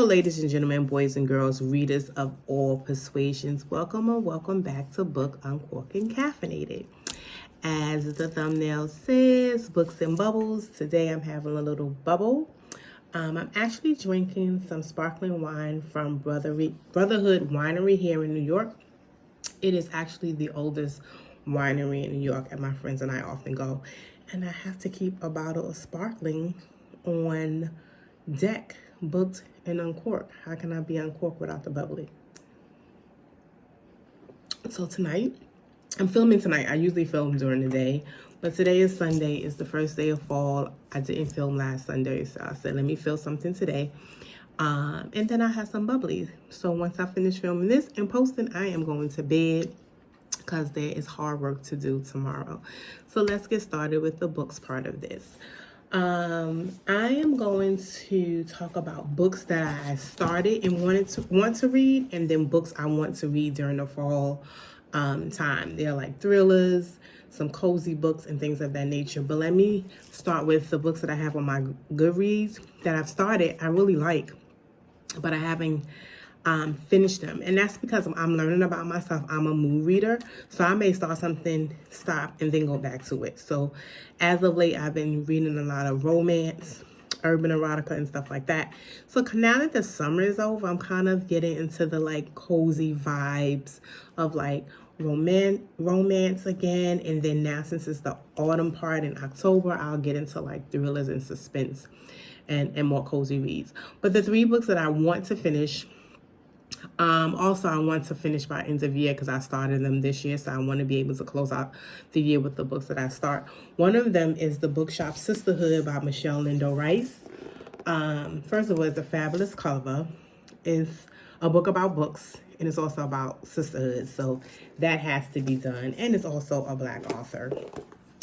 ladies and gentlemen, boys and girls, readers of all persuasions, welcome or welcome back to Book Uncorking Caffeinated. As the thumbnail says, books and bubbles. Today I'm having a little bubble. I'm actually drinking some sparkling wine from Brotherhood Winery here in New York. It is actually the oldest winery in New York, and my friends and I often go. And I have to keep a bottle of sparkling on deck, booked and uncorked. How can I be uncorked without the bubbly? So tonight, I'm filming tonight. I usually film during the day, but today is Sunday. It's the first day of fall. I didn't film last Sunday, so I said, let me film something today. And then I have some bubbly. So once I finish filming this and posting, I am going to bed because there is hard work to do tomorrow. So let's get started with the books part of this. I am going to talk about books that I started and want to read, and then books I want to read during the fall time. They're like thrillers, some cozy books, and things of that nature. But let me start with the books that I have on my Goodreads that I've started. I really like, but I haven't finish them, and that's because I'm learning about myself. I'm a mood reader, so I may start something, stop, and then go back to it. So as of late, I've been reading a lot of romance, urban erotica, and stuff like that. So now that the summer is over, I'm kind of getting into the like cozy vibes of like romance again. And then now, since it's the autumn part in October, I'll get into like thrillers and suspense and more cozy reads. But the three books that I want to finish, also, I want to finish by end of year because I started them this year, so I want to be able to close out the year with the books that I start. One of them is The Bookshop Sisterhood by Michelle Lindo Rice. First of all, it's a fabulous cover. It's a book about books, and it's also about sisterhood, so that has to be done. And it's also a Black author.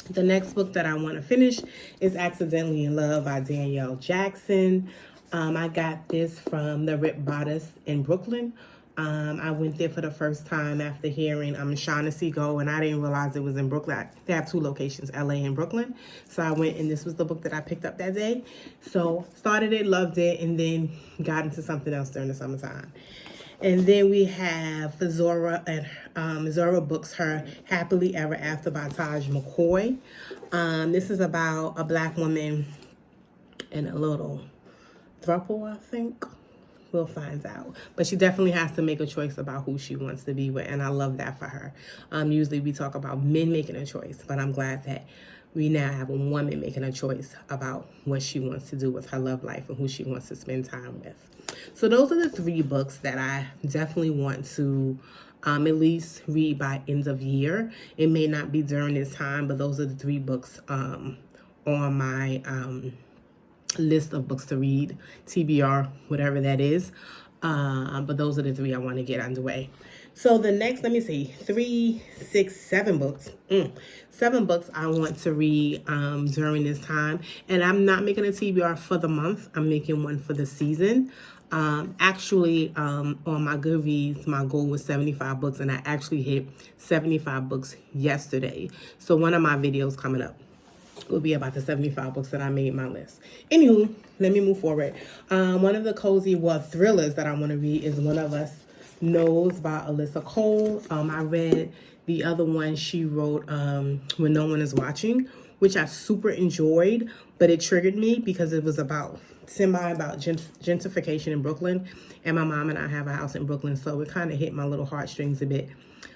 The next book that I want to finish is Accidentally in Love by Danielle Jackson. I got this from the Rip Bodice in Brooklyn. I went there for the first time after hearing Shaughnessy go, and I didn't realize it was in Brooklyn. They have two locations, LA and Brooklyn. So I went, and this was the book that I picked up that day. So started it, loved it, and then got into something else during the summertime. And then we have Zora and Zora Books, her Happily Ever After by Taj McCoy. This is about a Black woman and a little throuple, I think. We'll find out. But she definitely has to make a choice about who she wants to be with, and I love that for her. Usually we talk about men making a choice, but I'm glad that we now have a woman making a choice about what she wants to do with her love life and who she wants to spend time with. So those are the three books that I definitely want to at least read by end of year. It may not be during this time, but those are the three books on my list of books to read, TBR, whatever that is. But those are the three I want to get underway. So the next, let me see, 3, 6, 7 books. 7 books I want to read during this time. And I'm not making a TBR for the month. I'm making one for the season. Actually, on my Goodreads, my goal was 75 books, and I actually hit 75 books yesterday. So one of my videos coming up will be about the 75 books that I made my list. Anywho, let me move forward. One of the cozy thrillers that I want to read is One of Us Knows by Alyssa Cole. I read the other one she wrote, When No One Is Watching, which I super enjoyed, but it triggered me because it was about gentrification in Brooklyn, and my mom and I have a house in Brooklyn, so it kind of hit my little heartstrings a bit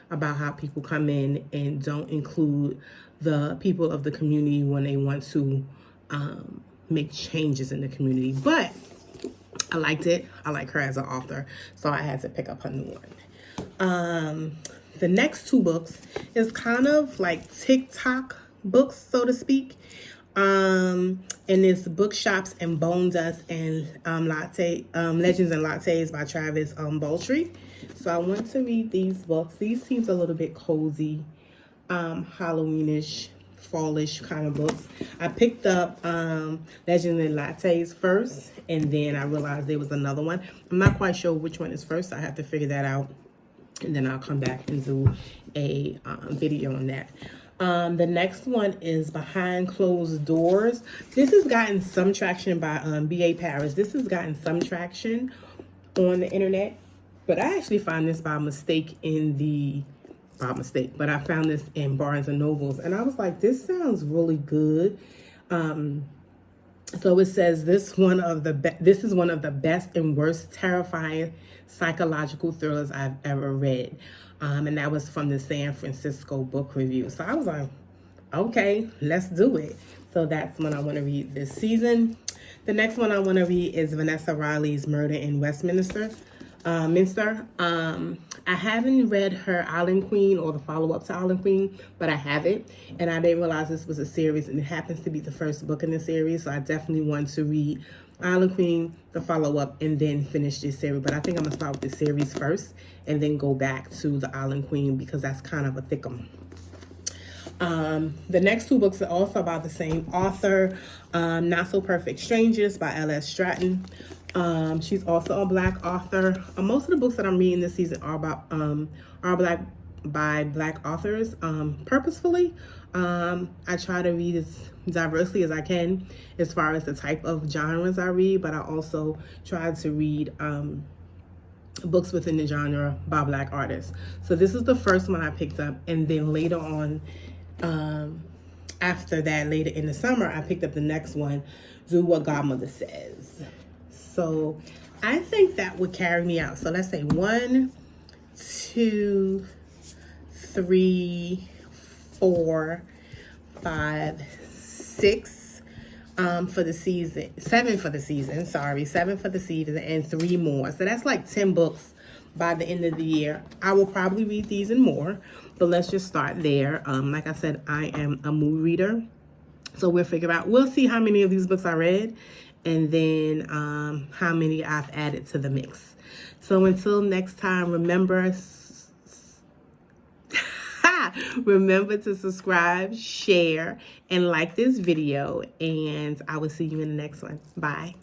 about how people come in and don't include the people of the community when they want to make changes in the community. But I liked it. I like her as an author, so I had to pick up her new one. The next 2 books is kind of like TikTok books, so to speak. And it's Bookshops and Bone Dust and Legends and Lattes by Travis Boltry. So I want to read these books. These seems a little bit cozy, Halloweenish, fallish kind of books. I picked up Legends and Lattes first, and then I realized there was another one. I'm not quite sure which one is first. I have to figure that out, and then I'll come back and do a video on that. The next one is Behind Closed Doors. This has gotten some traction by B.A. Paris. This has gotten some traction on the internet, but I actually found this by mistake but I found this in Barnes and Nobles, and I was like, this sounds really good. So it says this is one of the best and worst terrifying psychological thrillers I've ever read, and that was from the San Francisco Book Review. So I was like, okay, let's do it. So that's one I want to read this season. The next one I want to read is Vanessa Riley's Murder in Westminster. I haven't read her Island Queen or the follow-up to Island Queen, but I have it, and I didn't realize this was a series, and it happens to be the first book in the series, so I definitely want to read Island Queen, the follow-up, and then finish this series. But I think I'm going to start with the series first and then go back to the Island Queen because that's kind of a thickum. The next two books are also about the same author, Not So Perfect Strangers by L.S. Stratton. She's also a Black author. Most of the books that I'm reading this season are by Black authors. Purposefully, I try to read as diversely as I can as far as the type of genres I read, but I also try to read books within the genre by Black artists. So this is the first one I picked up, and then later on, after that, later in the summer, I picked up the next one, Do What Godmother Says. So I think that would carry me out. So let's say 1, 2, 3, 4, 5, 6 for the season, 7 for the season, 7 for the season, and 3 more. So that's like 10 books by the end of the year. I will probably read these and more, but let's just start there. Like I said, I am a mood reader, so we'll see how many of these books I read, and then how many I've added to the mix. So until next time, remember to subscribe, share, and like this video, and I will see you in the next one. Bye.